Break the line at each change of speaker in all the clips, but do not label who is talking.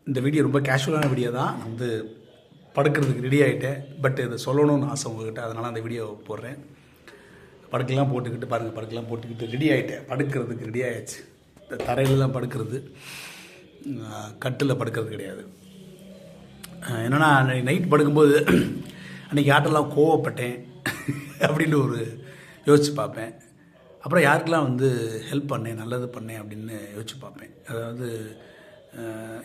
இந்த வீடியோ ரொம்ப கேஷுவலான வீடியோ தான். நான் வந்து படுக்கிறதுக்கு ரெடி ஆகிட்டேன். பட் இதை சொல்லணும்னு ஆசை உங்ககிட்ட, அதனால் அந்த வீடியோ போடுறேன். படுக்கெல்லாம் போட்டுக்கிட்டு பாருங்கள், படுக்கெல்லாம் போட்டுக்கிட்டு ரெடி ஆகிட்டேன். படுக்கிறதுக்கு ரெடி ஆகிடுச்சு. இந்த தரையிலலாம் படுக்கிறது, கட்டில் படுக்கிறது கிடையாது. என்னென்னா நைட் படுக்கும்போது அன்றைக்கி யார்ட்டெல்லாம் கோவப்பட்டேன் அப்படின்னு ஒரு யோசித்து பார்ப்பேன். அப்புறம் யாருக்கெல்லாம் வந்து ஹெல்ப் பண்ணேன், நல்லது பண்ணேன் அப்படின்னு யோசிச்சு பார்ப்பேன். அதாவது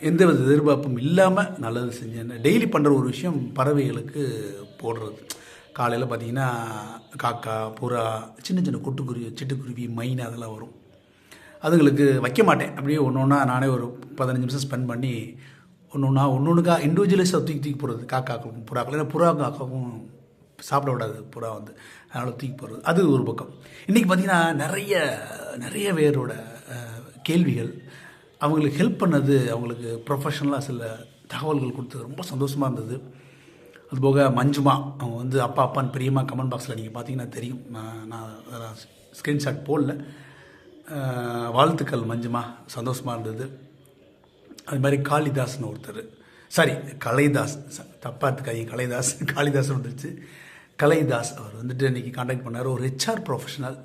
எந்த வித எதிர்பார்ப்பும் இல்லாமல் நல்லது செஞ்சேன். டெய்லி பண்ணுற ஒரு விஷயம் பறவைகளுக்கு போடுறது. காலையில் பார்த்திங்கன்னா காக்கா, புறா, சின்ன சின்ன கொட்டுக்குருவி, சிட்டுக்குருவி, மைனா அதெல்லாம் வரும். அதுங்களுக்கு வைக்க மாட்டேன். அப்படியே ஒன்று ஒன்றா நானே ஒரு 15 நிமிஷம் ஸ்பெண்ட் பண்ணி ஒன்றுக்கா இண்டிவிஜுவலைஸாக தூக்கி போடுறது. காக்காக்கும் புறாக்கள், ஏன்னா புறாக்கும் காக்காக்கும் சாப்பிட விடாது புறா வந்து, அதனால் தூக்கி போடுறது. அது ஒரு பக்கம். இன்றைக்கி பார்த்திங்கன்னா நிறைய பேரோட கேள்விகள், அவங்களுக்கு ஹெல்ப் பண்ணது, அவங்களுக்கு ப்ரொஃபஷ்னலாக சில தகவல்கள் கொடுத்தது ரொம்ப சந்தோஷமாக இருந்தது. அதுபோக மஞ்சுமா, அவங்க வந்து அப்பான்னு பிரியமாக கமெண்ட் பாக்ஸில் நீங்கள் பார்த்தீங்கன்னா தெரியும். நான் ஸ்க்ரீன்ஷாட் போடல. வாழ்த்துக்கள் மஞ்சுமா, சந்தோஷமாக இருந்தது. அது மாதிரி காளிதாஸ்னு ஒருத்தர், சாரி கலைதாஸ், தப்பாக இருக்காங்க, காளிதாஸ் வந்துருச்சு. கலைதாஸ் அவர் வந்துட்டு இன்றைக்கி காண்டாக்ட் பண்ணார். ஒரு ஹெச்ஆர் ப்ரொஃபஷனல்.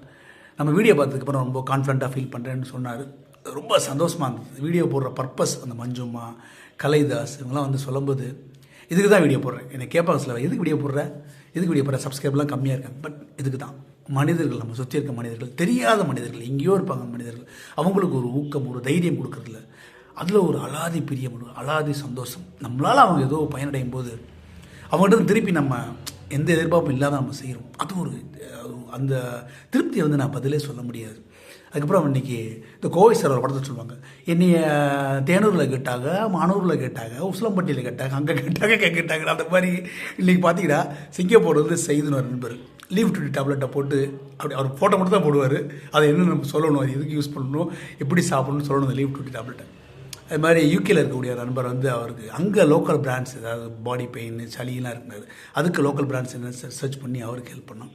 நம்ம வீடியோ பார்த்ததுக்கப்புறம் ரொம்ப கான்ஃபிடண்ட்டாக ஃபீல் பண்ணுறேன்னு சொன்னார். ரொம்ப சந்தோஷமாக இருந்தது. வீடியோ போடுற பர்பஸ், அந்த மஞ்சுமா, கலைதாஸ் இவங்கெல்லாம் வந்து சொல்லும்போது இதுக்கு தான் வீடியோ போடுறேன். என்னை கேட்பாங்க சில, எதுக்கு வீடியோ போடுற சப்ஸ்கிரைப்லாம் கம்மியாக இருக்காங்க. பட் இதுக்கு தான் மனிதர்கள், நம்ம சுற்றி இருக்க மனிதர்கள், தெரியாத மனிதர்கள், எங்கேயோ இருப்பாங்க மனிதர்கள், அவங்களுக்கு ஒரு ஊக்கம், ஒரு தைரியம் கொடுக்குறதுல அதில் ஒரு அலாதி பிரியம், ஒரு அலாதி சந்தோஷம். நம்மளால் அவங்க ஏதோ பயனடையும் போது அவங்ககிட்ட திருப்பி நம்ம எந்த எதிர்பார்ப்பும் இல்லாத நம்ம செய்கிறோம். அது ஒரு அந்த திருப்தியை வந்து நான் பதிலே சொல்ல முடியாது. அதுக்கப்புறம் இன்றைக்கி இந்த கோவை சார் ஒரு படத்தை சொல்லுவாங்க, என்னைய தேனூரில் கேட்டாங்க, மானூரில் கேட்டாங்க, உசிலம்பட்டியில் கேட்டாங்க, அங்கே கேட்டாங்க. அந்த மாதிரி இன்றைக்கி பார்த்தீங்கன்னா சிங்கப்பூர் வந்து செய்துன்னு ஒரு நண்பர் லீவ் டுடி டேப்லெட்டை போட்டு அப்படி அவர் ஃபோட்டோ மட்டும் தான் போடுவார். அதை என்ன நம்ம சொல்லணும், அது எதுக்கு யூஸ் பண்ணணும், எப்படி சாப்பிடணும்னு சொல்லணும் அந்த லீவ் டுடி டேப்லெட்டை. அது மாதிரி யூகேயில் இருக்கக்கூடிய நண்பர் வந்து அவருக்கு அங்கே லோக்கல் பிராண்ட்ஸ், ஏதாவது பாடி பெயின், சளியெல்லாம் இருக்கிறாரு, அதுக்கு லோக்கல் பிராண்ட்ஸ் என்ன சர்ச் பண்ணி அவருக்கு ஹெல்ப் பண்ணோம்.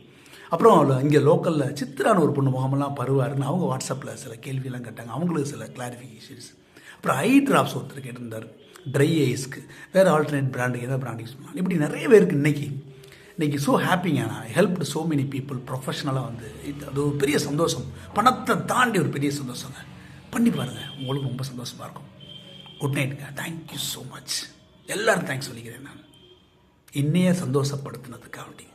அப்புறம் இங்கே லோக்கலில் சித்ரான ஒரு பொண்ணு முகமெல்லாம் பருவாருன்னு அவங்க வாட்ஸ்அப்பில் சில கேள்வியெல்லாம் கேட்டாங்க, அவங்களுக்கு சில கிளாரிஃபிகேஷன்ஸ். அப்புறம் ஐ ட்ராப்ஸ் ஒருத்தர் கேட்டிருந்தார், ட்ரை ஐஸ்க்கு வேறு ஆல்டர்னேட் பிராண்டுக்கு எதாவது பிராண்ட் யூஸ் பண்ணலாம். இப்படி நிறைய பேருக்கு இன்றைக்கி ஸோ ஹாப்பிங்க. நான் ஹெல்ப்டு ஸோ மெனி பீப்புள் ப்ரொஃபஷ்னலாக வந்து அது ஒரு பெரிய சந்தோஷம், பணத்தை தாண்டி ஒரு பெரிய சந்தோஷங்க. பண்ணி பாருங்கள், உங்களுக்கு ரொம்ப சந்தோஷமாக இருக்கும். குட் நைட்டுங்க. Thank you so much. எல்லோரும் தேங்க்ஸ் சொல்லிக்கிறேன் நான், என்னையே சந்தோஷப்படுத்தினதுக்காக.